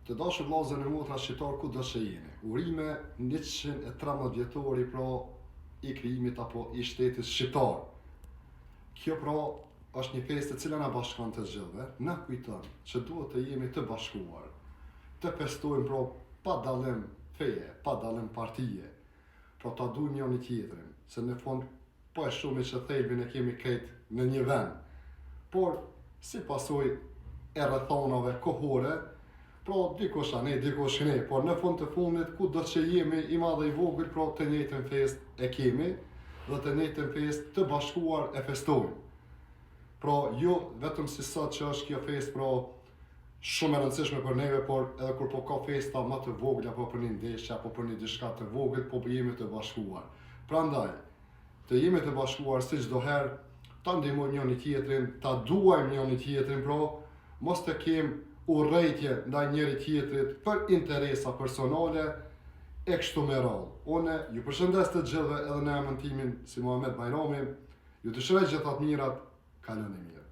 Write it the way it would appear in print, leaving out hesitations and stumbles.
Të dashur vllazën e motra shqiptar ku do që jeni. Urime 113 vjetori pra i krijimit apo i shtetit shqiptar. Kjo pra është një festë e cila na bashkon të gjithëve, na kujton që duhet të jemi të bashkuar, të festojmë pra pa dallim feje, pa dallim partije, pra ta dujmë njëri tjetrin, se në fund po e shumë që thelbin e kemi këtë në një vend, por si pasojë e rrethonave kohore, pra dikush ne, dikush ne, por në fund të fundit ku do që jemi i madh i vogël, pra të njëjtën festë e kemi dhe të njëjtën festë të bashkuar e festojmë. Pra jo vetëm si sot që është kjo festë pra shumë e rëndësishme për neve, por edhe kur po ka festa më të vogla, apo për një ndeshje, apo për një diçka të vogël, po jemi të bashkuar. Prandaj, të jemi të bashkuar si çdo herë, ta ndihmojmë njëri tjetrin, ta duajmë njëri tjetrin, pra mos të kem urrëtie ndaj njëri tjetrit për interesa personale e kështu me radhë. Unë ju përshëndes të gjithëve edhe në emrin timin si Muhamet Bajrami, ju dëshiroj gjithat mirat, kaloni mirë.